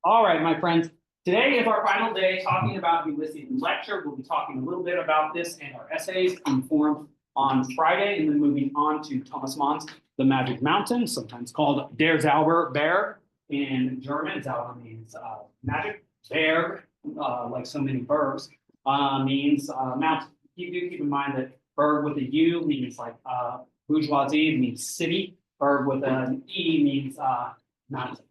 All right, my friends. Today is our final day talking about Ulysses in lecture. We'll be talking a little bit about this and our essays informed on Friday, and then moving on to Thomas Mann's The Magic Mountain, sometimes called Der Zauberberg in German. Zauber means magic. Berg, like so many verbs, means mountain. You do keep in mind that berg with a U means like bourgeoisie, means city. Berg with an E means mountain.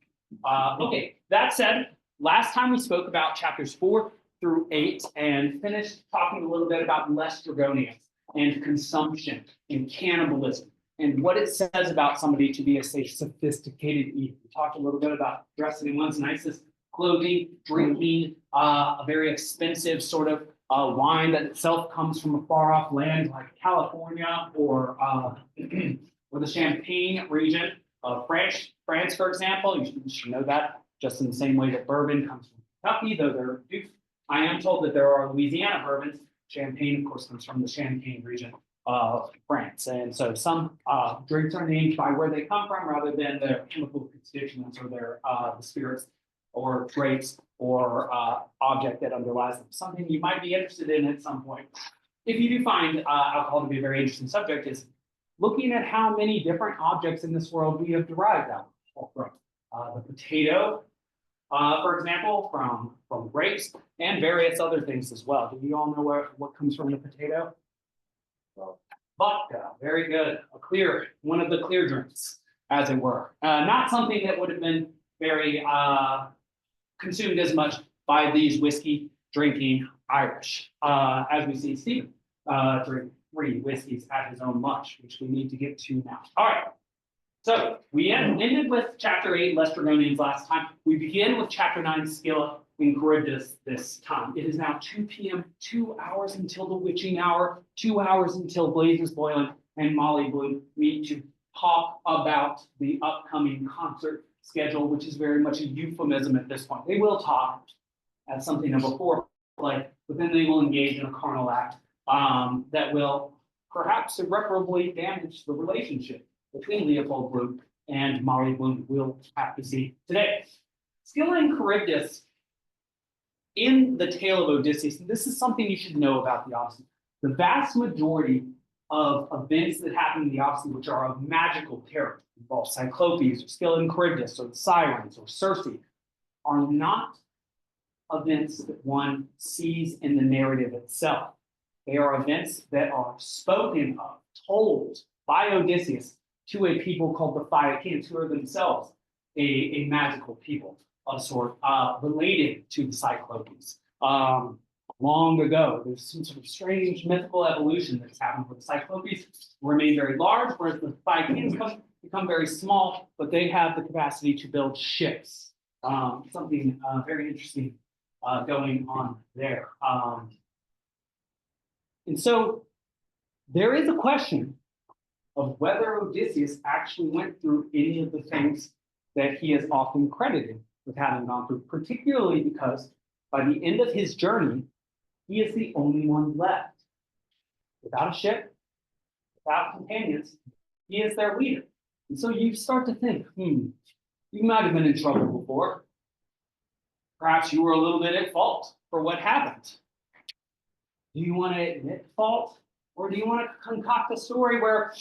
Okay, that said, last time we spoke about chapters 4 through 8 and finished talking a little bit about Lestrygonians and consumption and cannibalism and what it says about somebody to be a, say, sophisticated eater. We talked a little bit about dressing in one's nicest clothing, drinking a very expensive sort of wine that itself comes from a far off land like California or or the Champagne region of France, for example. You should know that, just in the same way that bourbon comes from Kentucky, though I am told that there are Louisiana bourbons. Champagne, of course, comes from the Champagne region of France. And so some drinks are named by where they come from rather than their chemical constituents or their the spirits or traits or object that underlies them. Something you might be interested in at some point. If you do find alcohol to be a very interesting subject, is looking at how many different objects in this world we have derived alcohol from. The potato, for example, from grapes, and various other things as well. Do you all know what comes from the potato? Well, vodka, very good. One of the clear drinks, as it were. Not something that would have been very consumed as much by these whiskey drinking Irish, as we see Stephen drink 3 whiskeys at his own lunch, which we need to get to now. All right. So we ended with chapter 8, Lestrygonians last time. We begin with chapter 9, Scylla and Charybdis this time. It is now 2 p.m., 2 hours until the witching hour, 2 hours until Blazes Boylan and Molly Bloom meet to talk about the upcoming concert schedule, which is very much a euphemism at this point. They will talk as something of a foreplay, but then they will engage in a carnal act that will perhaps irreparably damage the relationship between Leopold Bloom and Molly Bloom. We'll have to see today. Scylla and Charybdis in the tale of Odysseus, this is something you should know about the Odyssey. The vast majority of events that happen in the Odyssey, which are of magical character, involve Cyclops or Scylla and Charybdis or the Sirens or Circe, are not events that one sees in the narrative itself. They are events that are spoken of, told by Odysseus to a people called the Phaeacians, who are themselves a magical people of sort, related to the Cyclopes. Long ago, there's some sort of strange mythical evolution that's happened where the Cyclopes remain very large, whereas the Phaeacians become very small, but they have the capacity to build ships. Something very interesting going on there. And so there is a question of whether Odysseus actually went through any of the things that he is often credited with having gone through, particularly because by the end of his journey, he is the only one left. Without a ship, without companions, he is their leader. And so you start to think, you might have been in trouble before. Perhaps you were a little bit at fault for what happened. Do you want to admit fault? Or do you want to concoct a story where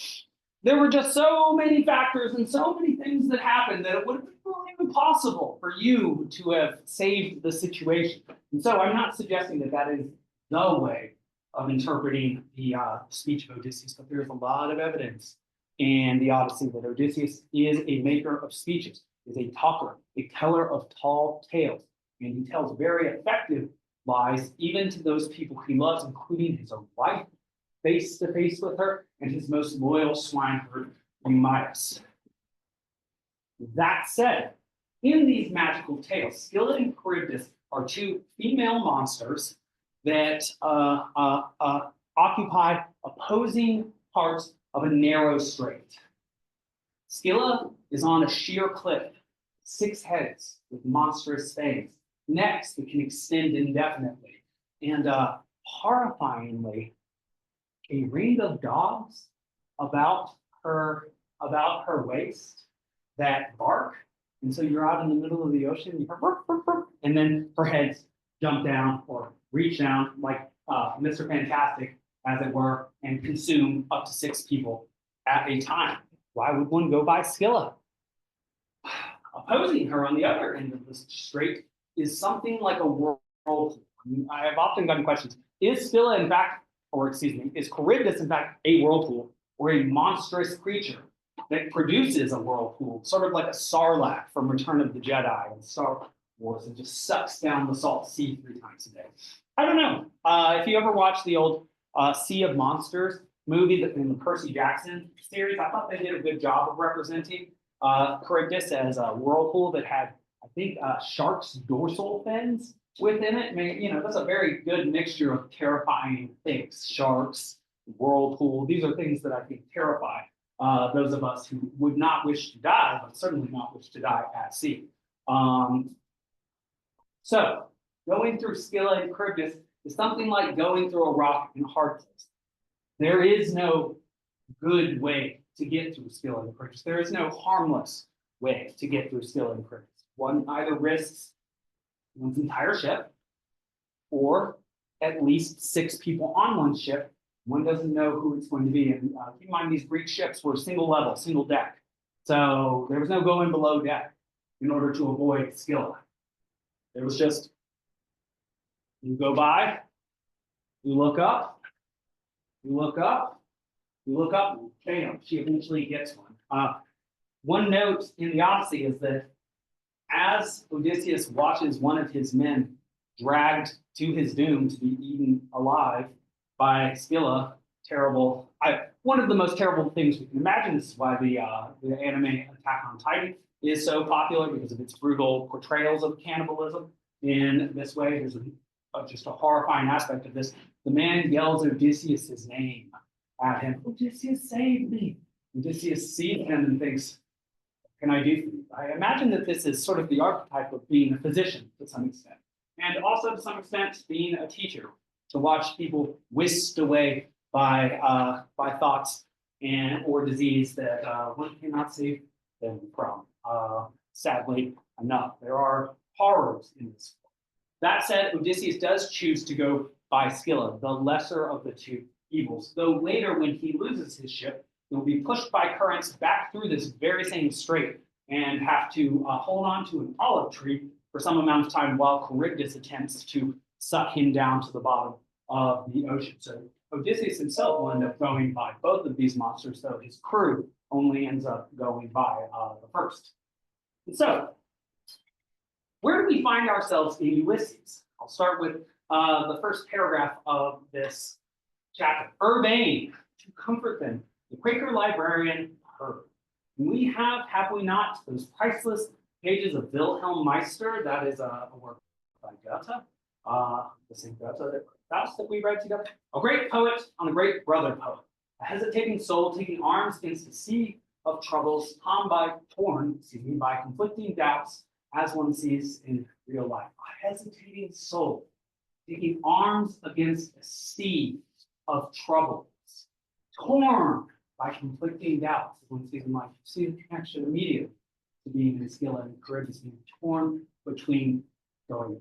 there were just so many factors and so many things that happened that it would have been really impossible for you to have saved the situation? And so I'm not suggesting that that is the way of interpreting the speech of Odysseus, but there's a lot of evidence in the Odyssey that Odysseus is a maker of speeches, is a talker, a teller of tall tales, and he tells very effective lies even to those people he loves, including his own wife, face to face with her, and his most loyal swineherd, Eumaeus. That said, in these magical tales, Scylla and Charybdis are 2 female monsters that occupy opposing parts of a narrow strait. Scylla is on a sheer cliff, 6 heads with monstrous fangs, necks that can extend indefinitely, and horrifyingly, a ring of dogs about her waist that bark And so you're out in the middle of the ocean, you hear, burp, burp, burp, and then her heads jump down or reach down like Mr. Fantastic, as it were, and consume up to 6 people at a time. Why would one go by Scylla? Opposing her on the other end of the strait is something like a whirlpool. I mean, I have often gotten questions: is Scylla in fact, or excuse me, is Charybdis in fact a whirlpool or a monstrous creature that produces a whirlpool, sort of like a Sarlacc from Return of the Jedi and Star Wars, and just sucks down the salt sea 3 times a day? I don't know. If you ever watched the old Sea of Monsters movie in the Percy Jackson series, I thought they did a good job of representing Charybdis as a whirlpool that had, I think, shark's dorsal fins within it. I mean, you know, that's a very good mixture of terrifying things. Sharks, whirlpool, these are things that I think terrify those of us who would not wish to die, but certainly not wish to die at sea. So going through Scylla and Charybdis is something like going through a rock in a hard place. There is no good way to get through Scylla and Charybdis. There is no harmless way to get through Scylla and Charybdis. One either risks one's entire ship, or at least 6 people on one ship. One doesn't know who it's going to be. And keep in mind, these Greek ships were single level, single deck. So there was no going below deck in order to avoid Scylla. It was just, you go by, you look up, you look up, you look up, and bam, she eventually gets one. One note in the Odyssey is that as Odysseus watches one of his men dragged to his doom to be eaten alive by Scylla, one of the most terrible things we can imagine. This is why the anime Attack on Titan is so popular, because of its brutal portrayals of cannibalism in this way. There's just a horrifying aspect of this. The man yells Odysseus' name at him. Odysseus, save me. Odysseus sees him and thinks, what can I do for you? I imagine that this is sort of the archetype of being a physician to some extent, and also to some extent being a teacher, to watch people whisked away by thoughts or disease that one cannot save them from. Sadly enough, there are horrors in this. That said, Odysseus does choose to go by Scylla, the lesser of the 2 evils, though later when he loses his ship, he'll be pushed by currents back through this very same strait and have to hold on to an olive tree for some amount of time while Charybdis attempts to suck him down to the bottom of the ocean. So Odysseus himself will end up going by both of these monsters, though his crew only ends up going by the first. And so, where do we find ourselves in Ulysses? I'll start with the first paragraph of this chapter. Urbane, to comfort them, the Quaker librarian heard. We have we not, those priceless pages of Wilhelm Meister? That is a work by Goethe, the same Goethe that we read together. A great poet on a great brother poet. A hesitating soul taking arms against a sea of troubles, torn by conflicting doubts, as one sees in real life. A hesitating soul taking arms against a sea of troubles, torn by conflicting doubts, as one sees in life. You see the connection immediately to being in Scylla and Charybdis, being torn between going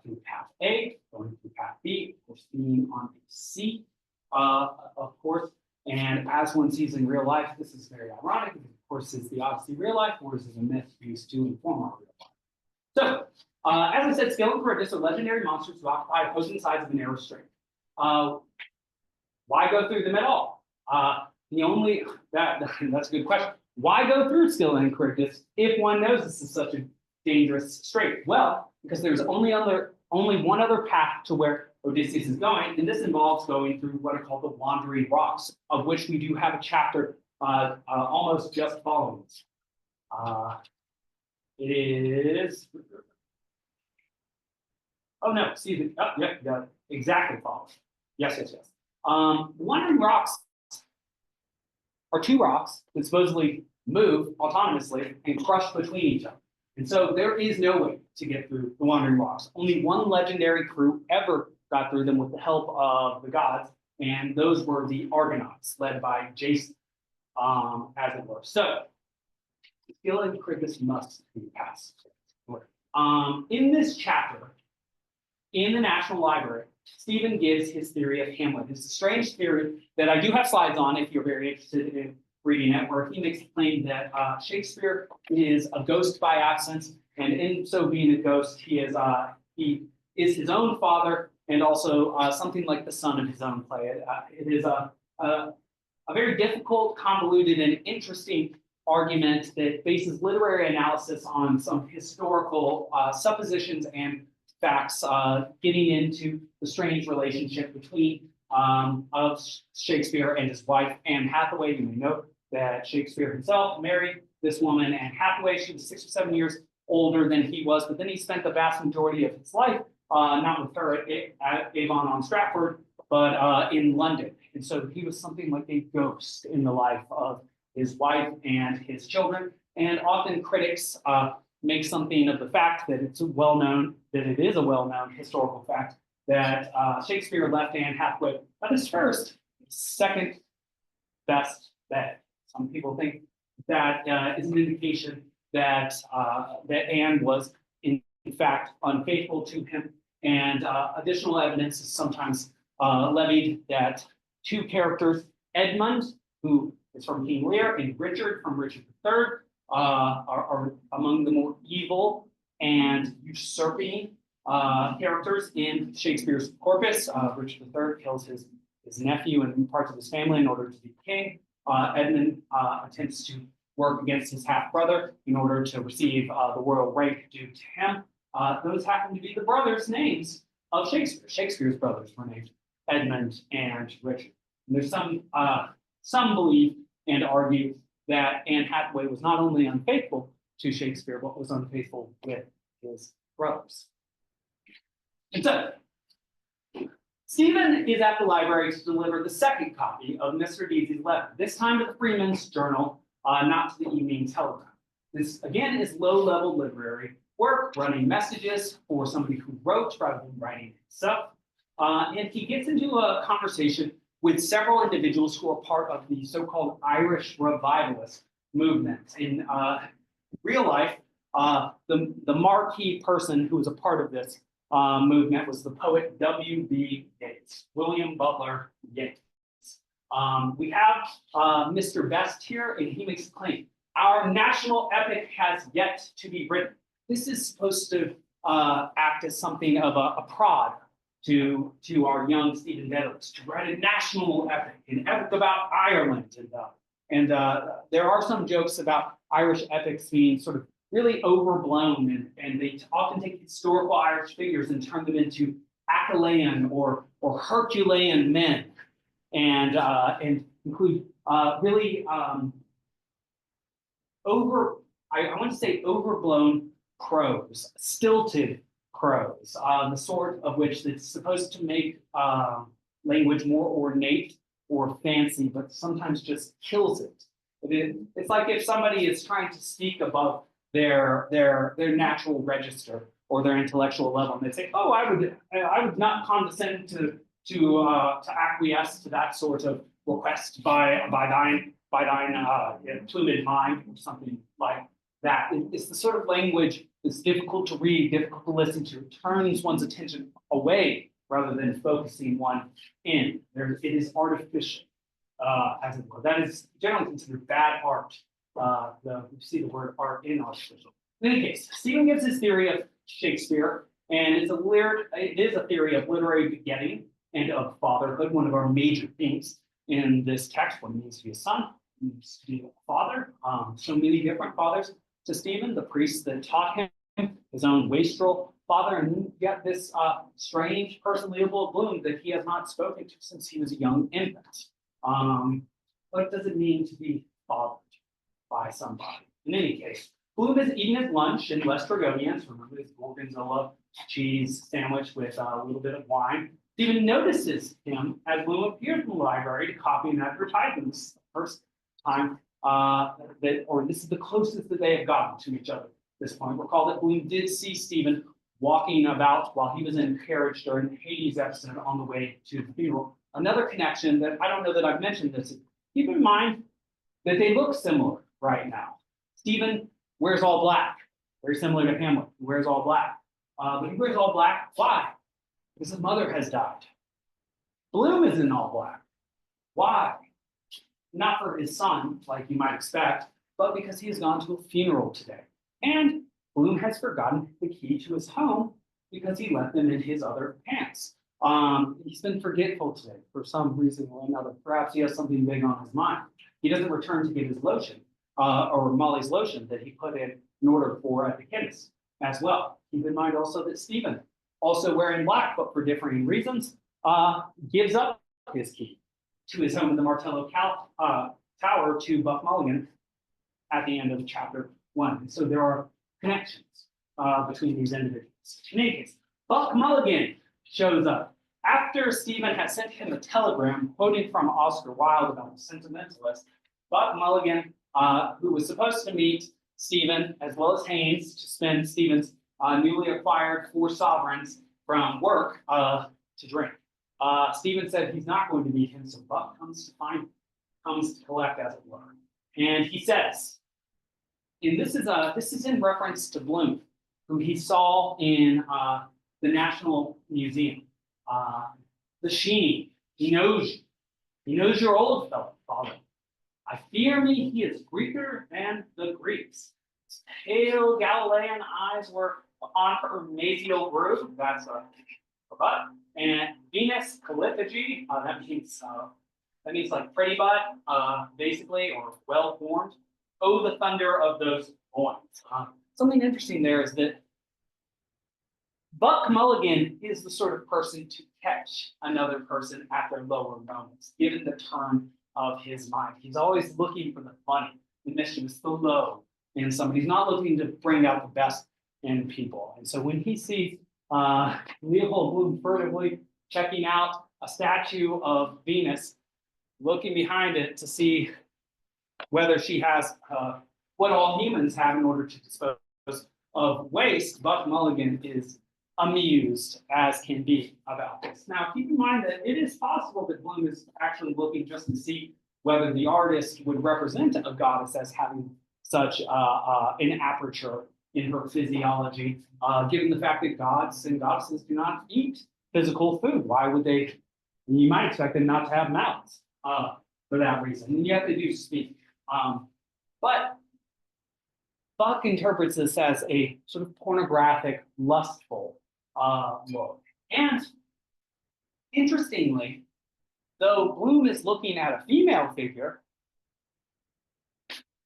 through path A, going through path B, of course, being on a sea, of course. And as one sees in real life, this is very ironic, because of course, is the Odyssey real life, or is it a myth used to inform our real life? So, as I said, Scylla and Charybdis are legendary monsters who occupy opposing sides of the narrow strait. Why go through them at all? That's a good question. Why go through Scylla and Charybdis if one knows this is such a dangerous strait? Well, because there's only one other path to where Odysseus is going, and this involves going through what are called the Wandering Rocks, of which we do have a chapter almost just following this. It is. Oh no, excuse me. Oh, yeah, exactly follows. Yes. The Wandering Rocks are 2 rocks that supposedly move autonomously and crush between each other. And so there is no way to get through the Wandering Rocks. Only one legendary crew ever got through them with the help of the gods, and those were the Argonauts, led by Jason, as it were. So Scylla and Charybdis must be passed. In this chapter, in the National Library, Stephen gives his theory of Hamlet. It's a strange theory that I do have slides on if you're very interested in reading it, where he makes the claim that Shakespeare is a ghost by absence, and in so being a ghost, he is his own father and also something like the son of his own play. It is a very difficult, convoluted, and interesting argument that bases literary analysis on some historical suppositions and facts, getting into the strange relationship between of Shakespeare and his wife, Anne Hathaway. You may note that Shakespeare himself married this woman, Anne Hathaway. She was 6 or 7 years older than he was, but then he spent the vast majority of his life not with her at Avon on Stratford, but in London. And so he was something like a ghost in the life of his wife and his children. And often critics make something of the fact that it's well known, that it is a well-known historical fact that Shakespeare left Anne Hathaway at his first, second best bed. Some people think that is an indication that that Anne was in fact unfaithful to him. And additional evidence is sometimes levied that two characters, Edmund, who is from King Lear, and Richard from Richard III, are among the more evil and usurping characters in Shakespeare's corpus. Richard III kills his nephew and parts of his family in order to be king. Edmund attempts to work against his half-brother in order to receive the royal rank due to him. Those happen to be the brothers' names of Shakespeare. Shakespeare's brothers were named Edmund and Richard. And there's some believe and argue that Anne Hathaway was not only unfaithful to Shakespeare, but was unfaithful with his brothers. And so, Stephen is at the library to deliver the second copy of Mr. Deasy's letter, this time to the Freeman's Journal, not to the Evening Telegram. This, again, is low-level literary work, running messages for somebody who wrote rather than writing himself. And he gets into a conversation with several individuals who are part of the so-called Irish revivalist movement. In real life, the marquee person who was a part of this movement was the poet W.B. Yeats, William Butler Yeats. We have Mr. Best here, and he makes a claim. Our national epic has yet to be written. This is supposed to act as something of a prod to our young Stephen Dedalus, to write a national epic, an epic about Ireland. And there are some jokes about Irish epics being sort of really overblown, and they often take historical Irish figures and turn them into Achillean or Herculean men, and include really I want to say overblown prose, stilted prose, the sort of which that's supposed to make language more ornate or fancy, but sometimes just kills it. It's like if somebody is trying to speak above their natural register or their intellectual level, and they say, "Oh, I would not condescend to acquiesce to that sort of request by thine plumid mind," or something like that. It's the sort of language that's difficult to read, difficult to listen to, turns one's attention away rather than focusing one in. It is artificial, as it were. That is generally considered bad art. You see the word art in artificial. In any case, Stephen gives his theory of Shakespeare, and it is a theory of literary begetting and of fatherhood, one of our major themes in this text. What it means to be a son, it means to be a father. So many different fathers to Stephen, the priest that taught him, his own wastrel father, and you get this strange person, Leopold Bloom, that he has not spoken to since he was a young infant. What does it mean to be fathered by somebody? In any case, Bloom is eating his lunch in West Bergovians, remember his gorgonzola cheese sandwich with a little bit of wine. Stephen notices him as Bloom appears in the library to copy an advertisement. This is the first time this is the closest that they have gotten to each other at this point. Recall that Bloom did see Stephen walking about while he was in a carriage during the Hades episode on the way to the funeral. Another connection that I don't know that I've mentioned this, keep in mind that they look similar right now. Stephen wears all black, very similar to Hamlet. He wears all black. But he wears all black. Why? Because his mother has died. Bloom is in all black. Why? Not for his son, like you might expect, but because he has gone to a funeral today. And Bloom has forgotten the key to his home because he left them in his other pants. He's been forgetful today for some reason or another. Perhaps he has something big on his mind. He doesn't return to get his lotion, or Molly's lotion that he put in order for at the chemist as well. Keep in mind also that Stephen, also wearing black, but for differing reasons, gives up his key to his home in the Martello Tower to Buck Mulligan at the end of chapter 1. And so there are connections between these individuals. In any case, Buck Mulligan shows up after Stephen had sent him a telegram quoting from Oscar Wilde about the sentimentalist. Buck Mulligan, who was supposed to meet Stephen as well as Haynes to spend Stephen's newly acquired 4 sovereigns from work to drink. Stephen said he's not going to meet him, so Buck comes to find him, comes to collect, as it were. And he says, and this is in reference to Bloom, who he saw in the National Museum. The Sheeny, he knows you. He knows your old fellow, father. I fear me he is Greeker than the Greeks. His pale Galilean eyes were on her mesial groove. That's a butt. And Venus Calliphagy, that means like pretty butt, basically, or well formed. Oh, the thunder of those loins. Something interesting there is that Buck Mulligan is the sort of person to catch another person at their lower moments, given the turn of his mind. He's always looking for the funny, the mischievous, the low in somebody. He's not looking to bring out the best in people. And so when he sees Leopold Bloom furtively checking out a statue of Venus, looking behind it to see whether she has what all humans have in order to dispose of waste, Buck Mulligan is amused as can be about this. Now, keep in mind that it is possible that Bloom is actually looking just to see whether the artist would represent a goddess as having such an aperture in her physiology, given the fact that gods and goddesses do not eat physical food. Why would they? You might expect them not to have mouths for that reason, and yet they do speak. But Buck interprets this as a sort of pornographic, lustful look. And interestingly, though Bloom is looking at a female figure,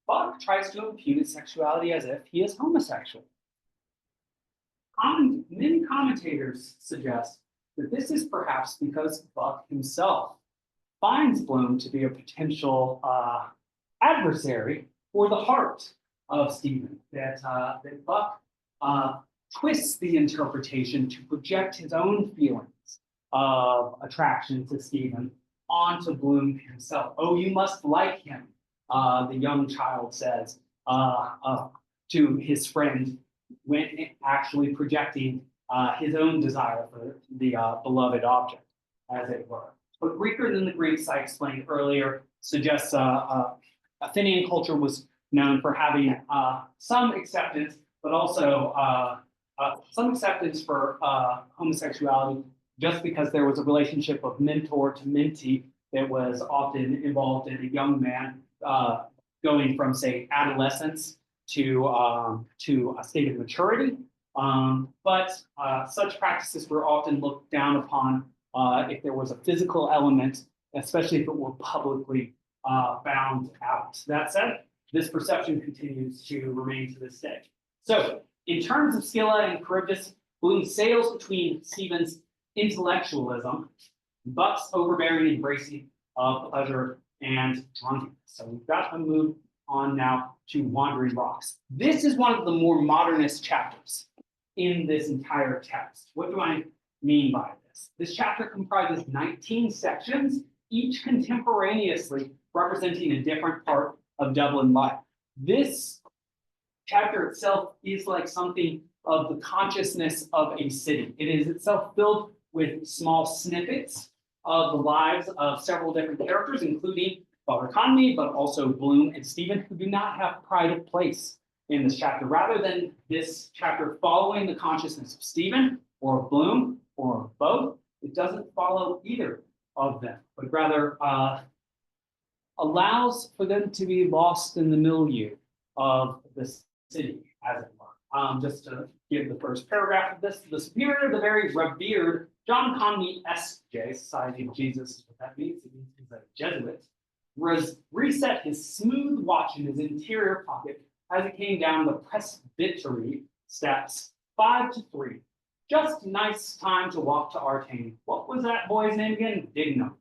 Buck tries to impute his sexuality as if he is homosexual. Many commentators suggest that this is perhaps because Buck himself finds Bloom to be a potential adversary for the heart of Stephen, that Buck twists the interpretation to project his own feelings of attraction to Stephen onto Bloom himself. Oh, you must like him, the young child says to his friend, when actually projecting his own desire for the beloved object, as it were. But Greeker than the Greeks, I explained earlier, suggests Athenian culture was known for having some acceptance, but also some acceptance for homosexuality, just because there was a relationship of mentor to mentee that was often involved in a young man going from, say, adolescence to a state of maturity. But such practices were often looked down upon if there was a physical element, especially if it were publicly bound out. That said, this perception continues to remain to this day. So, in terms of Scylla and Charybdis, Bloom sails between Stephen's intellectualism, Buck's overbearing embracing of pleasure and drunkenness. So we've got to move on now to Wandering Rocks. This is one of the more modernist chapters in this entire text. What do I mean by this? This chapter comprises 19 sections, each contemporaneously representing a different part of Dublin life. This chapter itself is like something of the consciousness of a city. It is itself filled with small snippets of the lives of several different characters, including Father Conmee, but also Bloom and Stephen, who do not have pride of place in this chapter. Rather than this chapter following the consciousness of Stephen or of Bloom or of both, it doesn't follow either of them, but rather allows for them to be lost in the milieu of the city, as it were. Just to give the first paragraph of this, the superior, the very revered John Conmee S.J., Society of Jesus is what that means. It means he's a Jesuit, reset his smooth watch in his interior pocket as he came down the presbytery steps 5 to 3. Just nice time to walk to Artane. What was that boy's name again? Dignam.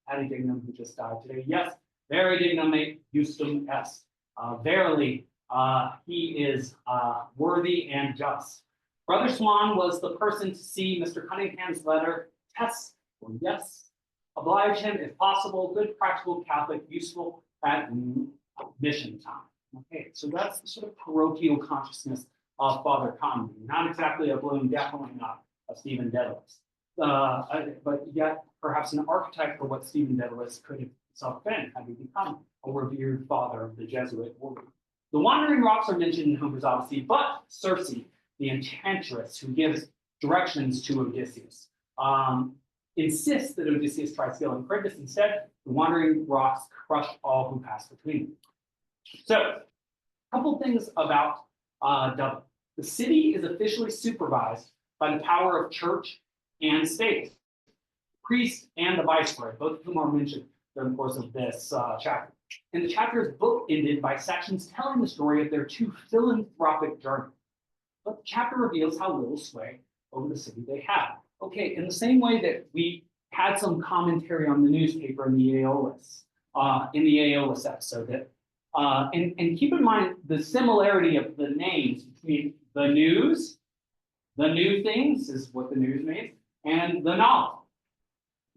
Hattie Dignam, who just died today. Yes, very Dignam Justum est. Verily, he is worthy and just. Brother Swan was the person to see Mr. Cunningham's letter, test or yes, oblige him if possible, good practical Catholic, useful at mission time. Okay, so that's the sort of parochial consciousness of Father Conmee. Not exactly a Bloom, definitely not a Stephen Dedalus. But yet perhaps an archetype for what Stephen Dedalus could have himself been had he become a revered father of the Jesuit order. The wandering rocks are mentioned in Homer's Odyssey, but Circe, the enchantress who gives directions to Odysseus, insists that Odysseus try Scylla and Charybdis. Instead, the wandering rocks crush all who pass between them. So, a couple things about Dublin. The city is officially supervised by the power of church and state, priest and the viceroy, both of whom are mentioned during the course of this chapter. And the chapter is bookended by sections telling the story of their two philanthropic journeys. But the chapter reveals how little sway over the city they have. Okay, in the same way that we had some commentary on the newspaper in the Aeolus episode, that and keep in mind the similarity of the names between the news, the new things is what the news means, and the novel.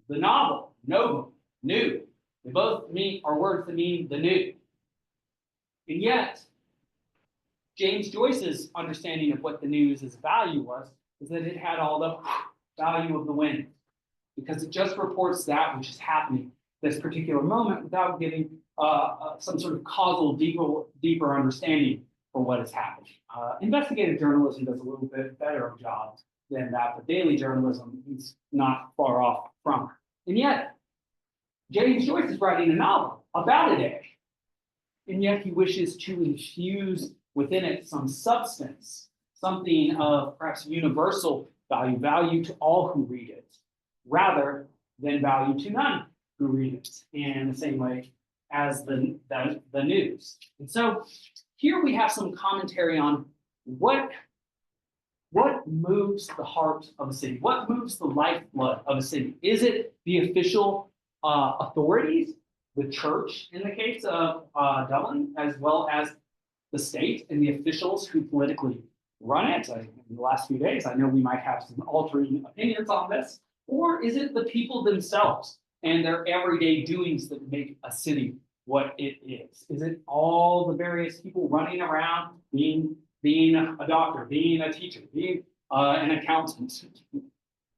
The novel, noble, new. They both are words that mean the new. And yet, James Joyce's understanding of what the news's value was is that it had all the value of the wind, because it just reports that which is happening at this particular moment without giving some sort of causal, deeper understanding for what is happening. Investigative journalism does a little bit better of a job than that, but daily journalism is not far off from it. And yet, James Joyce is writing a novel about a day, and yet he wishes to infuse within it some substance, something of perhaps universal value to all who read it, rather than value to none who read it, in the same way as the news. And so here we have some commentary on what moves the heart of a city, what moves the lifeblood of a city. Is it the official authorities, the church in the case of Dublin, as well as the state and the officials who politically run it? In the last few days, I know we might have some altering opinions on this. Or is it the people themselves and their everyday doings that make a city what it is? Is it all the various people running around, being a doctor, being a teacher, being an accountant,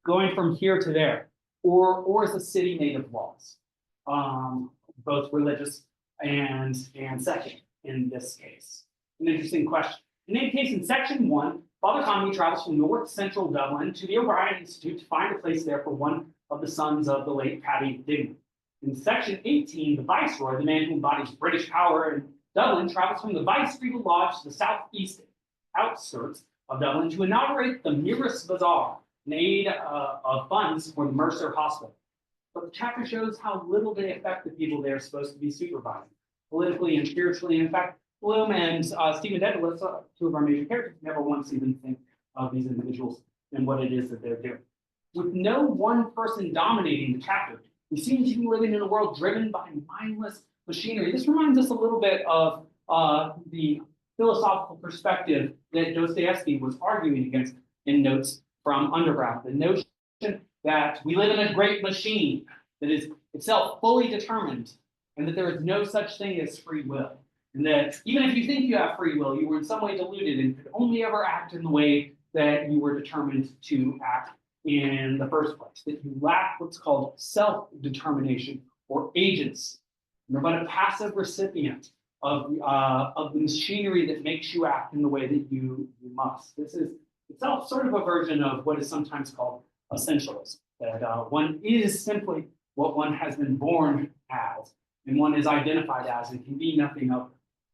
going from here to there? Or is a city made of laws, both religious and secular in this case? An interesting question. In any case, in section 1, Father Conmee travels from north central Dublin to the O'Brien Institute to find a place there for one of the sons of the late Paddy Dignam. In section 18, the viceroy, the man who embodies British power in Dublin, travels from the vice-regal lodge to the southeast outskirts of Dublin to inaugurate the Miras Bazaar, in aid of funds for the Mercer Hospital. But the chapter shows how little they affect the people they're supposed to be supervising, politically and spiritually. In fact, Bloom and Stephen Dedalus, two of our major characters, never once even think of these individuals and what it is that they're doing. With no one person dominating the chapter, we seem to be living in a world driven by mindless machinery. This reminds us a little bit of the philosophical perspective that Dostoevsky was arguing against in Notes from Underground. The notion that we live in a great machine that is itself fully determined, and that there is no such thing as free will. And that even if you think you have free will, you were in some way deluded and could only ever act in the way that you were determined to act in the first place. That you lack what's called self-determination or agency. You're but a passive recipient of the machinery that makes you act in the way that you must. This is itself sort of a version of what is sometimes called essentialism, that one is simply what one has been born as, and one is identified as, and can be nothing other.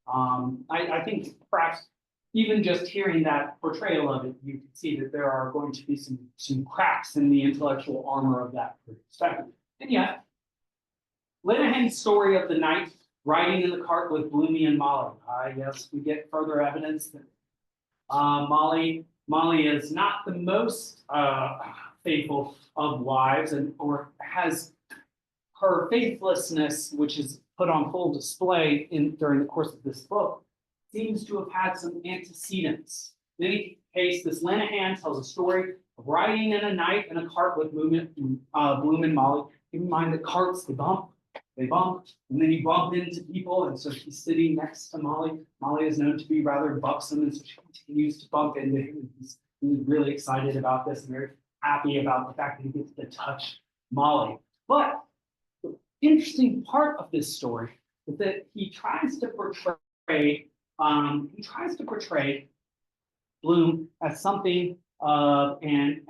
I think perhaps even just hearing that portrayal of it, you can see that there are going to be some cracks in the intellectual armor of that perspective. And yet, Linehan's story of the knight riding in the cart with Bloomy and Molly. Yes, we get further evidence that Molly is not the most faithful of wives, or has her faithlessness, which is put on full display during the course of this book, seems to have had some antecedents. In any case, this Linehan tells a story of riding in a night in a cart with Bloom and Molly. Keep in mind that carts, they bump, and then you bump into people, and so she's sitting next to Molly. Molly is known to be rather buxom, and so she continues to bump into him. He's really excited about this and very happy about the fact that he gets to touch Molly. But the interesting part of this story is that he tries to portray Bloom as something of an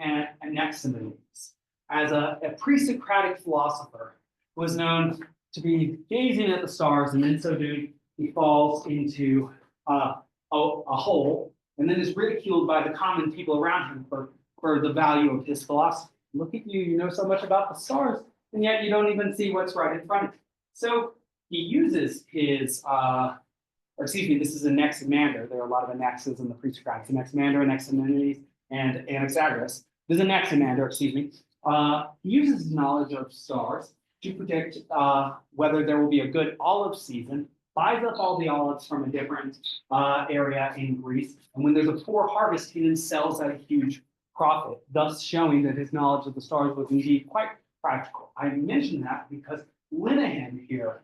Anaximenes, as a pre-Socratic philosopher who was known to be gazing at the stars, and in so doing, he falls into a hole, and then is ridiculed by the common people around him for the value of his philosophy. Look at you, you know so much about the stars, and yet you don't even see what's right in front of you. So he uses his, this is Anaximander. There are a lot of Anaxes in the pre-Socratics. Anaximander, Anaximenes, and Anaxagoras. There's Anaximander, excuse me. He uses his knowledge of stars to predict whether there will be a good olive season, buys up all the olives from a different area in Greece, and when there's a poor harvest, he then sells at a huge profit, thus showing that his knowledge of the stars was indeed quite practical. I mention that because Linehan here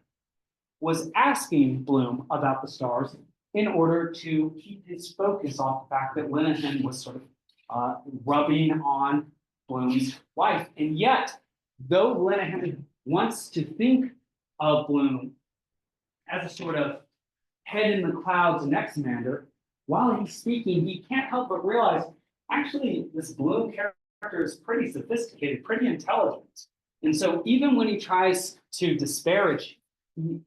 was asking Bloom about the stars in order to keep his focus off the fact that Linehan was sort of rubbing on Bloom's wife. And yet, though Linehan wants to think of Bloom as a sort of head in the clouds Anaximander, while he's speaking, he can't help but realize, actually, this Bloom character is pretty sophisticated, pretty intelligent. And so even when he tries to disparage,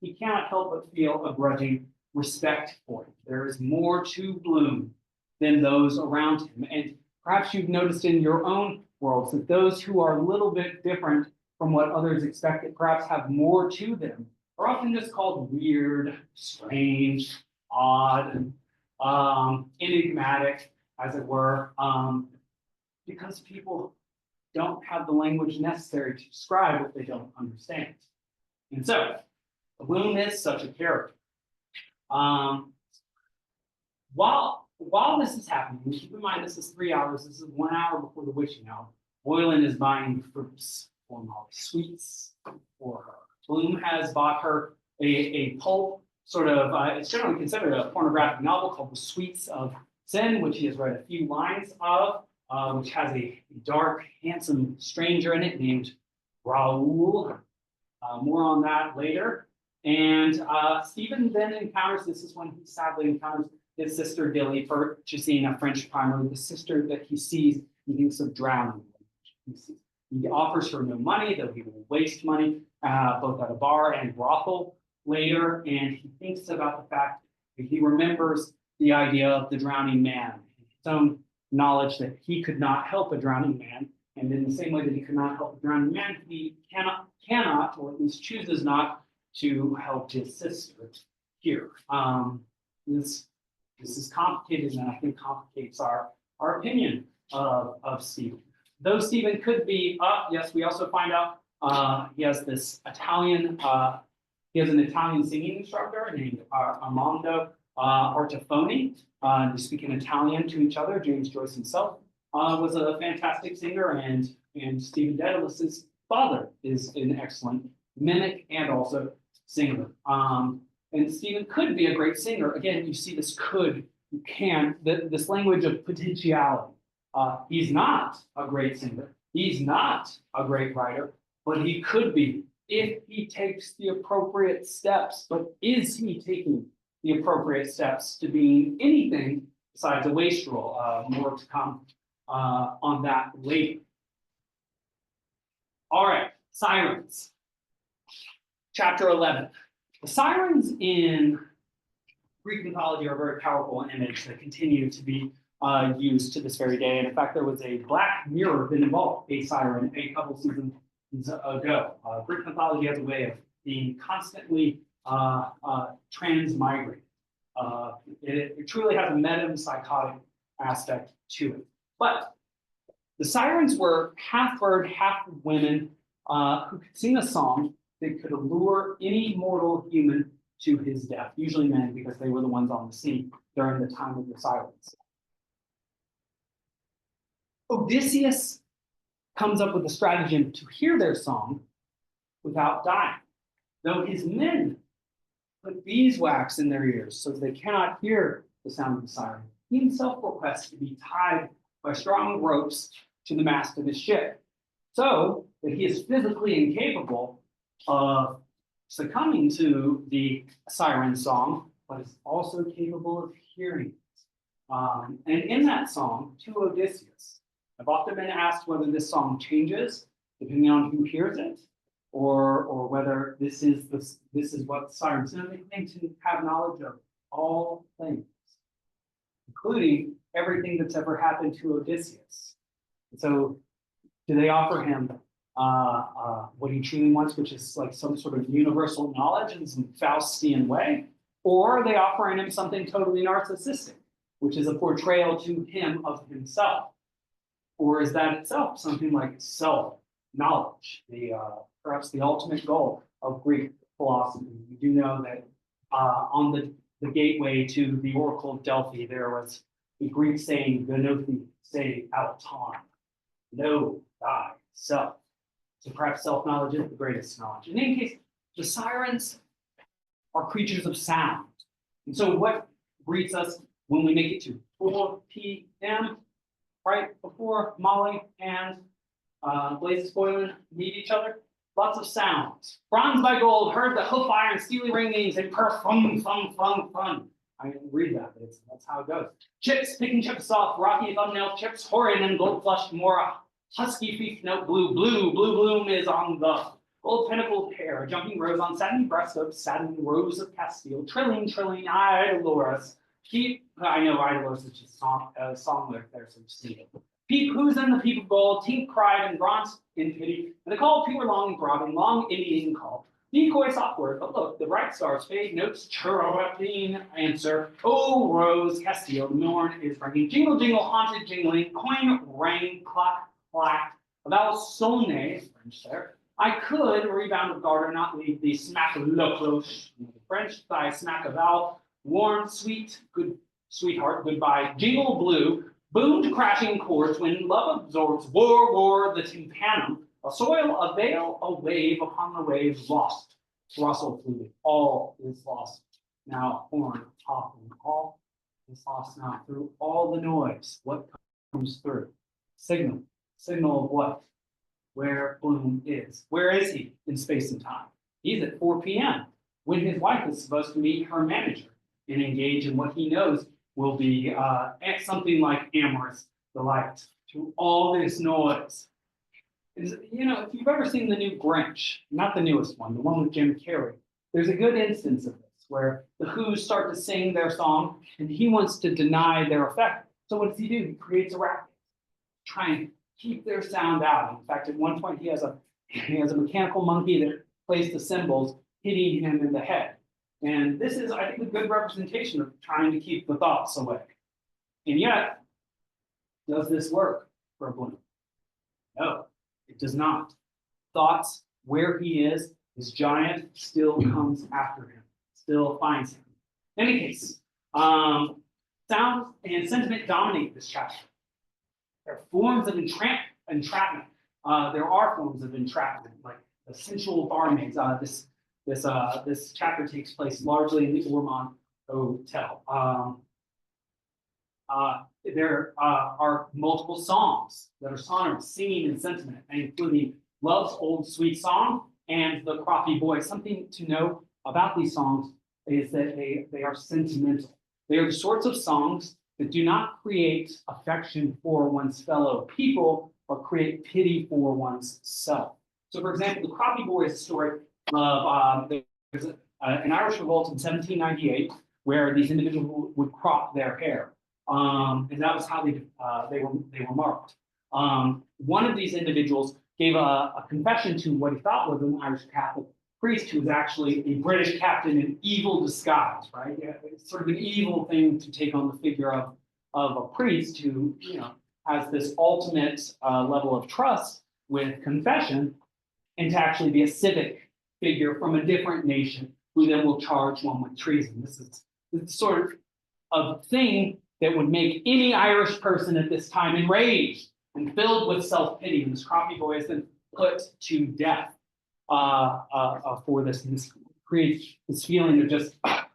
he cannot help but feel a grudging respect for him. There is more to Bloom than those around him. And perhaps you've noticed in your own worlds that those who are a little bit different from what others expect, that perhaps have more to them, are often just called weird, strange, odd, enigmatic, as it were, because people don't have the language necessary to describe what they don't understand. And so, Bloom is such a character. While this is happening, keep in mind this is 3 hours, this is 1 hour before the witching hour. Boylan is buying fruits for Molly, sweets for her. Bloom has bought her a pulp, sort of, it's generally considered a pornographic novel called The Sweets of Sin, which he has read a few lines of, which has a dark, handsome stranger in it named Raoul. More on that later. And Stephen then encounters, this is when he sadly encounters his sister Dilly, purchasing a French primer. The sister that he sees, he thinks of drowning. He offers her no money, though he will waste money, both at a bar and brothel later. And he thinks about the fact that he remembers the idea of the drowning man, his own knowledge that he could not help a drowning man. And in the same way that he could not help a drowning man, he cannot, or at least chooses not, to help his sister here. This is complicated, and I think complicates our opinion of Stephen. Though Stephen could be, yes, we also find out he has this Italian, he has an Italian singing instructor named Armando Ortofoni. They speak in Italian to each other. James Joyce himself was a fantastic singer, and Stephen Dedalus' father is an excellent mimic and also singer. And Stephen could be a great singer. Again, you see this could, you can, this language of potentiality. He's not a great singer. He's not a great writer, but he could be if he takes the appropriate steps, but is he taking the appropriate steps to being anything besides a wastrel? More to come on that later. All right, Sirens. Chapter 11. The Sirens in Greek mythology are a very powerful image that continue to be used to this very day. And in fact, there was a Black Mirror that involved a siren a couple seasons ago. Greek mythology has a way of being constantly transmigrating. It truly has a metempsychotic aspect to it. But the Sirens were half bird, half women who could sing a song that could allure any mortal human to his death, usually men, because they were the ones on the scene during the time of the Sirens. Odysseus comes up with a stratagem to hear their song without dying, though his men put beeswax in their ears so that they cannot hear the sound of the siren. He himself requests to be tied by strong ropes to the mast of his ship, so that he is physically incapable of succumbing to the siren song, but is also capable of hearing it. And in that song, to Odysseus, I've often been asked whether this song changes depending on who hears it, or whether this is what the sirens know. They claim to have knowledge of all things, including everything that's ever happened to Odysseus. And so, do they offer him what he truly wants, which is like some sort of universal knowledge in some Faustian way, or are they offering him something totally narcissistic, which is a portrayal to him of himself? Or is that itself something like self-knowledge, perhaps the ultimate goal of Greek philosophy? We do know that on the gateway to the Oracle of Delphi, there was the Greek saying, "Gnothi se auton," know thyself. So perhaps self-knowledge is the greatest knowledge. In any case, the sirens are creatures of sound. And so what greets us when we make it to 4 p.m., right before Molly and Blazes Boylan meet each other? Lots of sounds. Bronze by gold, heard the hoof iron, steely ringings, and fun, fun, fun, fun. I didn't read that, but that's how it goes. Chips, picking chips off, rocky thumbnail chips, hoary and gold flushed mora. Husky feet note blue bloom is on the gold pinnacled hair, jumping rose on satiny breast of satin rose of Castile, trilling, idolorous. I know idolorous is just a song lyric there, so just need it. Peep, who's in the peep of gold, tink cried and bronze in pity, and the call people long and throbbing, long Indian call. Decoy software, but look, the bright stars fade, notes chirruping answer. Oh, Rose, Castile, the morn is ringing. Jingle, jingle, haunted jingling, coin, rain, clock, clack. Thou sonne, French there. I could rebound with garter, not leave the smack of le cloche. French, thy smack of thou, warm, sweet, good sweetheart, goodbye. Jingle blue, boomed crashing chords when love absorbs, war, the tympanum. A soil, a veil, a wave upon the waves lost. Russell fluted, all is lost. Now horn, top, and all is lost now through all the noise. What comes through? Signal. Signal of what? Where Bloom is. Where is he in space and time? He's at 4 p.m. when his wife is supposed to meet her manager and engage in what he knows will be something like amorous delight to all this noise. You know, if you've ever seen the new Grinch, not the newest one, the one with Jim Carrey, there's a good instance of this where the Who's start to sing their song and he wants to deny their effect. So what does he do? He creates a racket, try and keep their sound out. In fact, at one point he has a mechanical monkey that plays the cymbals, hitting him in the head. And this is, I think, a good representation of trying to keep the thoughts away. And yet, does this work for Bloom? No. It does not. Thoughts, where he is, his giant still comes after him, still finds him. In any case, sound and sentiment dominate this chapter. There are forms of entrapment. There are forms of entrapment, like the sensual barmaids. This chapter takes place largely in the Ormond Hotel. There are multiple songs that are sonorous, singing in sentiment, including Love's Old Sweet Song and the Croppy Boy. Something to know about these songs is that they are sentimental. They are the sorts of songs that do not create affection for one's fellow people or create pity for one's self. So, for example, the Croppy Boy is a story of there's an Irish revolt in 1798 where these individuals would crop their hair, and that was how they were marked. One of these individuals gave a confession to what he thought was an Irish Catholic priest who was actually a British captain in evil disguise, right? It's sort of an evil thing to take on the figure of a priest who, has this ultimate level of trust with confession, and to actually be a civic figure from a different nation who then will charge one with treason. This is the sort of thing that would make any Irish person at this time enraged and filled with self-pity. And this Croppy Boy is then put to death for this. And this creates this feeling of just the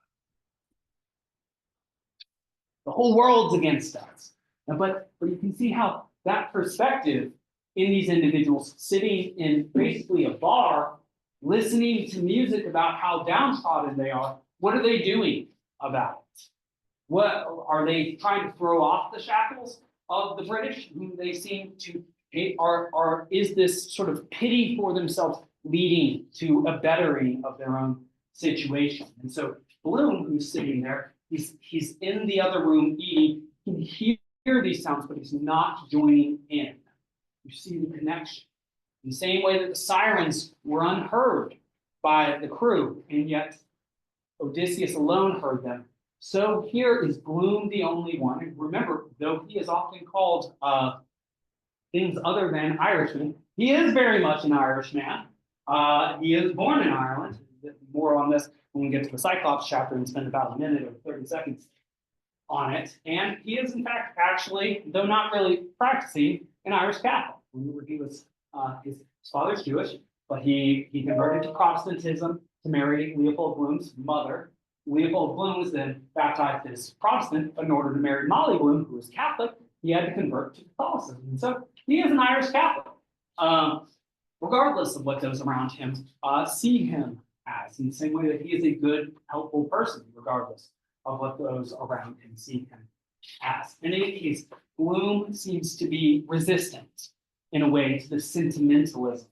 whole world's against us. But you can see how that perspective in these individuals sitting in basically a bar, listening to music about how downtrodden they are, what are they doing about it? What are they trying to throw off the shackles of the British, whom they seem to hate? Is this sort of pity for themselves leading to a bettering of their own situation? And so Bloom, who's sitting there, he's in the other room eating. He can hear these sounds, but he's not joining in. You see the connection. In the same way that the sirens were unheard by the crew, and yet Odysseus alone heard them. So here is Bloom the only one. And remember, though he is often called things other than Irishman, he is very much an Irishman. He is born in Ireland. More on this when we get to the Cyclops chapter and spend about a minute or 30 seconds on it. And he is, in fact, actually, though not really practicing, an Irish Catholic. Remember, he was his father's Jewish, but he converted to Protestantism to marry Leopold Bloom's mother. Leopold Bloom was then baptized as Protestant, but in order to marry Molly Bloom, who was Catholic, he had to convert to Catholicism. And so he is an Irish Catholic, regardless of what those around him see him as, in the same way that he is a good, helpful person, regardless of what those around him see him as. In any case, Bloom seems to be resistant in a way to the sentimentalism,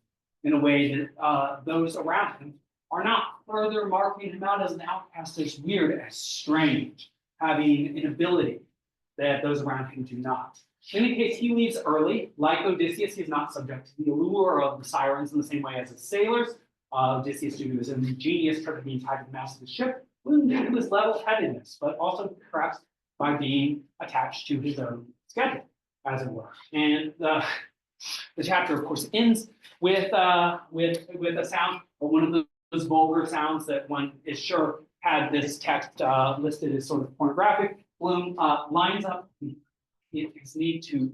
in a way that those around him are not further marking him out as an outcast, as weird, as strange, having an ability that those around him do not. In any case, he leaves early. Like Odysseus, he is not subject to the allure of the Sirens in the same way as his sailors. Odysseus, due to his ingenious trick of being tied to the mast of the ship, due to his level-headedness, but also perhaps by being attached to his own schedule, as it were. And the chapter, of course, ends with a sound, or one of those vulgar sounds that one is sure had this text listed as sort of pornographic. Bloom lines up his need to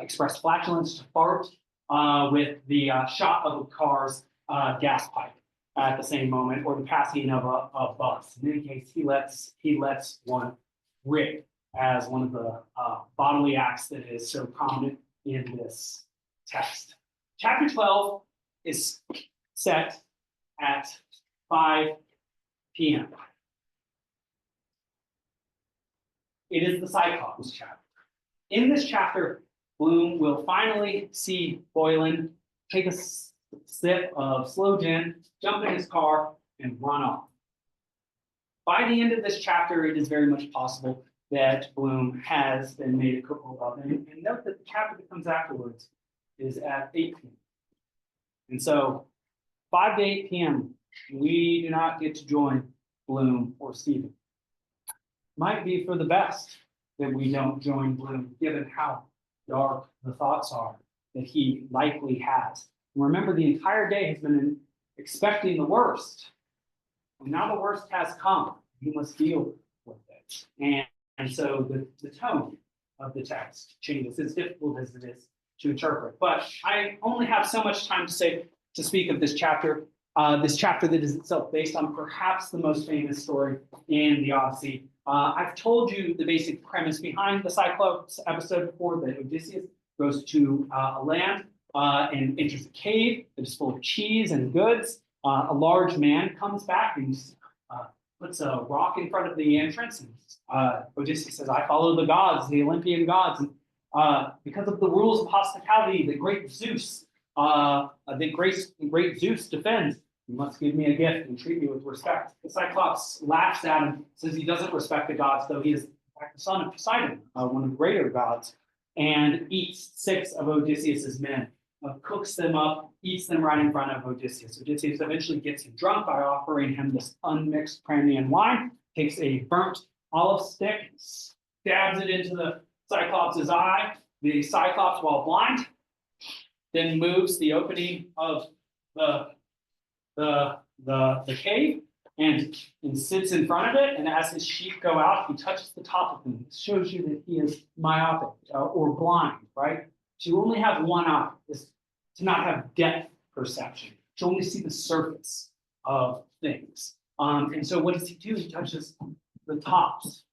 express flatulence, to fart, with the shot of a car's gas pipe at the same moment, or the passing of a bus. In any case, he lets one rip as one of the bodily acts that is so prominent in this text. Chapter 12 is set at 5 p.m. It is the Cyclops chapter. In this chapter, Bloom will finally see Boylan take a sip of slow gin, jump in his car, and run off. By the end of this chapter, it is very much possible that Bloom has been made a cripple of. And note that the chapter that comes afterwards is at 8 p.m. And so 5 to 8 p.m., we do not get to join Bloom or Stephen. Might be for the best that we don't join Bloom, given how dark the thoughts are that he likely has. And remember, the entire day has been expecting the worst. And now the worst has come. He must deal with it. And so the tone of the text changes, as difficult as it is to interpret. But I only have so much time to speak of this chapter that is itself based on perhaps the most famous story in the Odyssey. I've told you the basic premise behind the Cyclops episode before, that Odysseus goes to a land and enters a cave that is full of cheese and goods. A large man comes back and puts a rock in front of the entrance. And Odysseus says, I follow the gods, the Olympian gods. And because of the rules of hospitality, the great Zeus, defends. You must give me a gift and treat me with respect. The Cyclops laughs at him, says he doesn't respect the gods, though he is in fact the son of Poseidon, one of the greater gods, and eats 6 of Odysseus's men, cooks them up, eats them right in front of Odysseus. Odysseus eventually gets him drunk by offering him this unmixed Crimean wine, takes a burnt olive stick, stabs it into the Cyclops' eye. The Cyclops, while blind, then moves the opening of the cave and sits in front of it. And as his sheep go out, he touches the top of them. It shows you that he is myopic or blind, right? To only have one eye is to not have depth perception, to only see the surface of things. And so what does he do? He touches the tops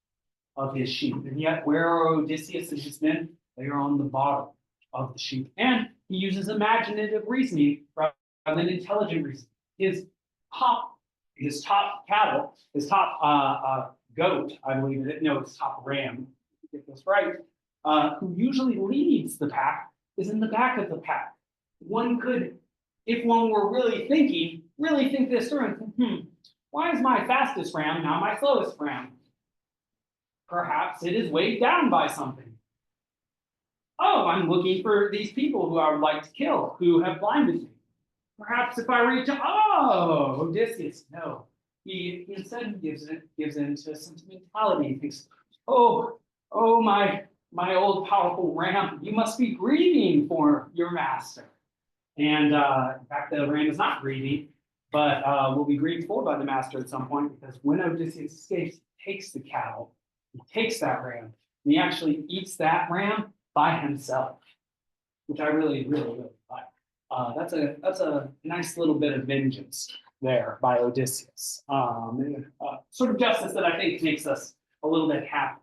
of his sheep. And yet, where are Odysseus and his men? They are on the bottom of the sheep. And he uses imaginative reasoning rather than intelligent reasoning. His top cattle, his top goat, I believe it. No, his top ram. Get this right. Who usually leads the pack is in the back of the pack. One could, if one were really think this through. And why is my fastest ram now my slowest ram? Perhaps it is weighed down by something. Oh, I'm looking for these people who I would like to kill, who have blinded me. Perhaps if I reach, Odysseus, no. He instead gives in to sentimentality. He thinks, my old powerful ram, you must be grieving for your master. And in fact, the ram is not grieving, but will be grieved for by the master at some point, because when Odysseus escapes, he takes the cattle, he takes that ram, and he actually eats that ram by himself, which I really, really, really like. That's a nice little bit of vengeance there by Odysseus. Sort of justice that I think makes us a little bit happy,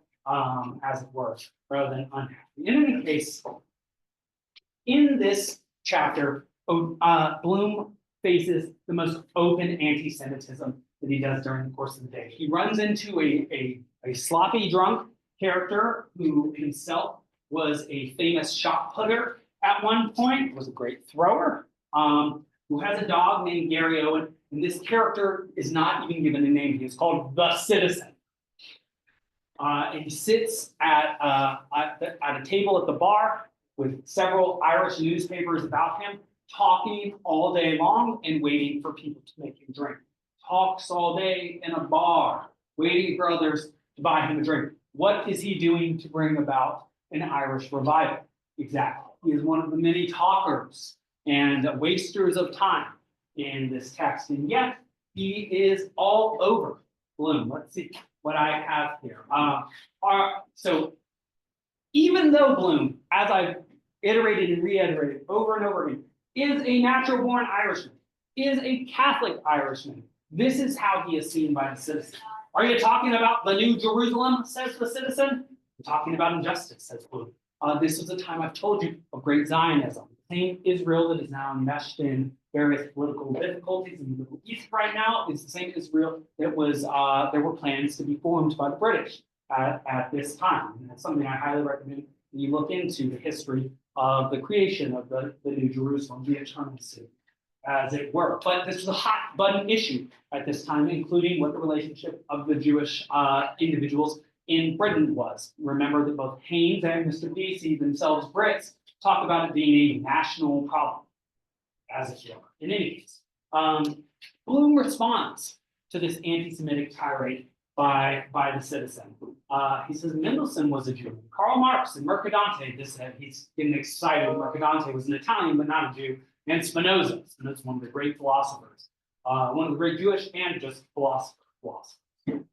as it were, rather than unhappy. In any case, in this chapter, Bloom faces the most open anti-Semitism that he does during the course of the day. He runs into a sloppy drunk character who himself was a famous shot putter at one point, was a great thrower, who has a dog named Gary Owen, and this character is not even given a name. He is called the Citizen. And he sits at a table at the bar with several Irish newspapers about him, talking all day long and waiting for people to make him drink. Talks all day in a bar, waiting for others to buy him a drink. What is he doing to bring about an Irish revival? Exactly. He is one of the many talkers and wasters of time in this text, and yet he is all over Bloom. Let's see what I have here. So even though Bloom, as I've iterated and reiterated over and over again, is a natural-born Irishman, is a Catholic Irishman, this is how he is seen by the citizen. Are you talking about the New Jerusalem, says the citizen? I'm talking about injustice, says Bloom. This was a time, I've told you, of great Zionism. The same Israel that is now enmeshed in various political difficulties in the Middle East right now is the same Israel that was, there were plans to be formed by the British at this time. And that's something I highly recommend you look into, the history of the creation of the New Jerusalem, the eternal city, as it were. But this was a hot button issue at this time, including what the relationship of the Jewish individuals in Britain was. Remember that both Haynes and Mr. Vesey, themselves Brits, talk about it being a national problem, as it were. In any case, Bloom responds to this anti-Semitic tirade by the citizen. He says Mendelssohn was a Jew. Karl Marx and Mercadante, he's getting excited. Mercadante was an Italian, but not a Jew. And Spinoza. Spinoza, one of the great philosophers, one of the great Jewish and just philosophers.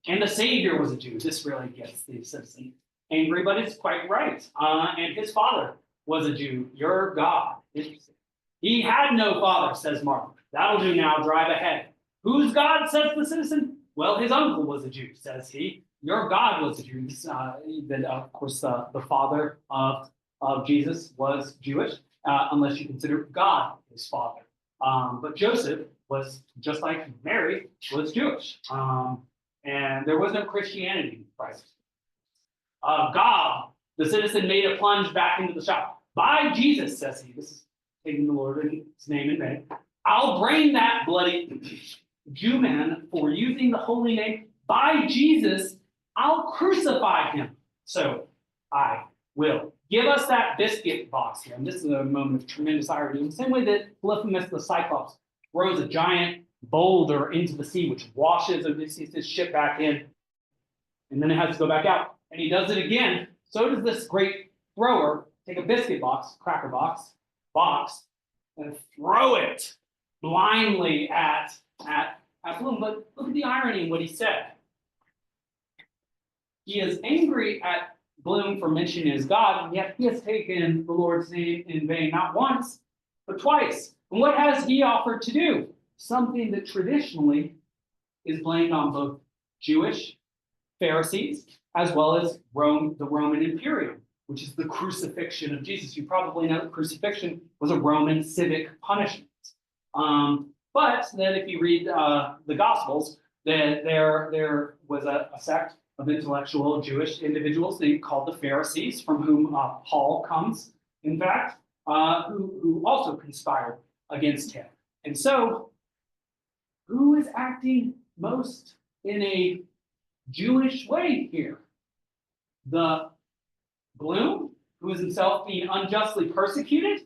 And the Savior was a Jew. This really gets the citizen angry, but it's quite right. And his father was a Jew. Your God. Interesting. He had no father, says Martin. That'll do now. Drive ahead. Whose God, says the citizen? Well, his uncle was a Jew, says he. Your God was a Jew. Of course, the father of Jesus was Jewish. unless you consider God his father. But Joseph was, just like Mary, was Jewish. And there was no Christianity in Christ. God, the citizen, made a plunge back into the shop. By Jesus, says he, this is taking the Lord's name in vain, I'll brain that bloody Jew man for using the holy name. By Jesus, I'll crucify him. So I will. Give us that biscuit box here. And this is a moment of tremendous irony. In the same way that Polyphemus the cyclops throws a giant boulder into the sea, which washes Odysseus' ship back in, and then it has to go back out. And he does it again. So does this great thrower take a biscuit box, cracker box, and throw it blindly at Bloom. But look at the irony in what he said. He is angry at Bloom for mentioning his God, and yet he has taken the Lord's name in vain, not once, but twice. And what has he offered to do? Something that traditionally is blamed on both Jewish Pharisees as well as Rome, the Roman Imperium, which is the crucifixion of Jesus. You probably know that crucifixion was a Roman civic punishment. But then if you read the Gospels, that there was a sect of intellectual Jewish individuals called the Pharisees, from whom Paul comes, in fact, who also conspired against him. And so, who is acting most in a Jewish way here? The Bloom, who is himself being unjustly persecuted,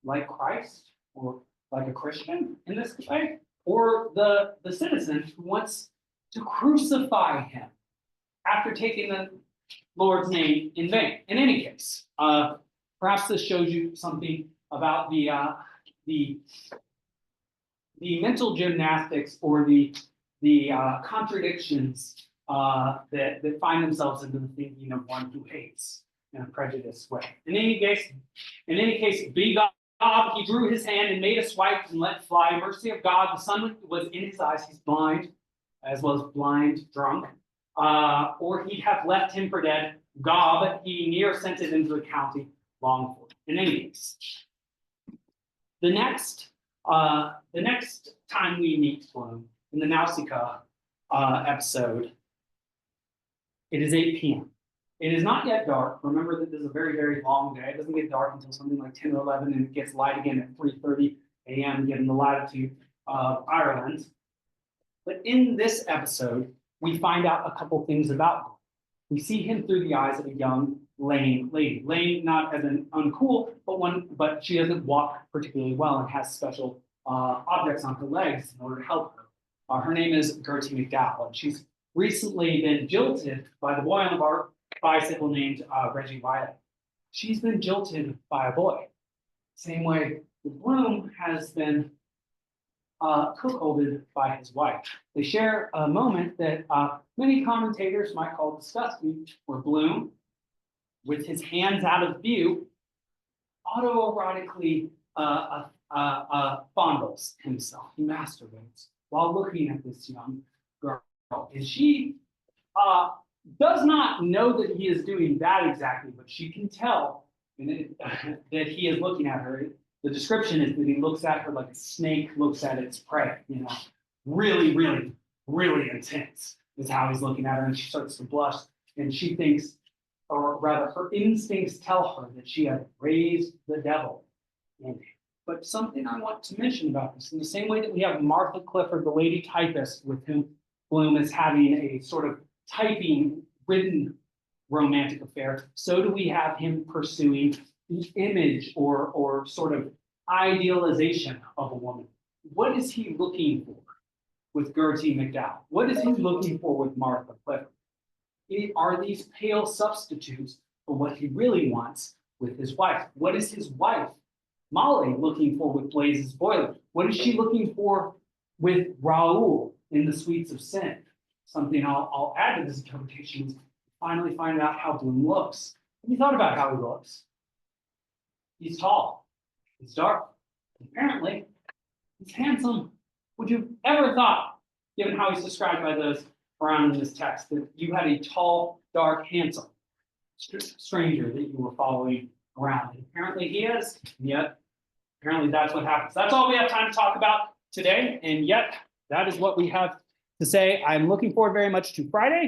like Christ, or like a Christian in this way, or the citizen who wants to crucify him after taking the Lord's name in vain. In any case, perhaps this shows you something about the mental gymnastics or the contradictions that find themselves into the thinking of one who hates in a prejudiced way. In any case, be God. He drew his hand and made a swipe and let fly. Mercy of God, the sun was in his eyes. He's blind, as well as blind, drunk. Or he'd have left him for dead. Gob, he near sent it into the county, long for. In any case, the next time we meet Bloom in the Nausicaa episode, it is 8 p.m. It is not yet dark. Remember that this is a very, very long day. It doesn't get dark until something like 10 or 11, and it gets light again at 3:30 a.m., given the latitude of Ireland. But in this episode, we find out a couple things about him. We see him through the eyes of a young, lame lady. Lame not as an uncool, but she doesn't walk particularly well and has special objects on her legs in order to help her. Her name is Gertie McDowell, and she's recently been jilted by the boy on the bicycle named Reggie Violet. She's been jilted by a boy. Same way Bloom has been cuckolded by his wife. They share a moment that many commentators might call disgusting, where Bloom, with his hands out of view, autoerotically fondles himself. He masturbates while looking at this young girl. And she does not know that he is doing that exactly, but she can tell that he is looking at her. The description is that he looks at her like a snake looks at its prey, really, really, really intense is how he's looking at her, and she starts to blush, and she thinks, or rather her instincts tell her that she had raised the devil in him. But something I want to mention about this, in the same way that we have Martha Clifford, the lady typist, with whom Bloom is having a sort of typing-ridden romantic affair, so do we have him pursuing the image or sort of idealization of a woman. What is he looking for with Gertie McDowell? What is he looking for with Martha Clifford? Are these pale substitutes for what he really wants with his wife? What is his wife, Molly, looking for with Blaze's boiler? What is she looking for with Raoul in The Sweets of Sin? Something I'll add to this interpretation is finally find out how Bloom looks. Have you thought about how he looks? He's tall. He's dark. Apparently, he's handsome. Would you ever thought, given how he's described by those around in this text, that you had a tall, dark, handsome stranger that you were following around. And apparently he is, and yet apparently that's what happens. That's all we have time to talk about today, and yet that is what we have to say. I'm looking forward very much to Friday.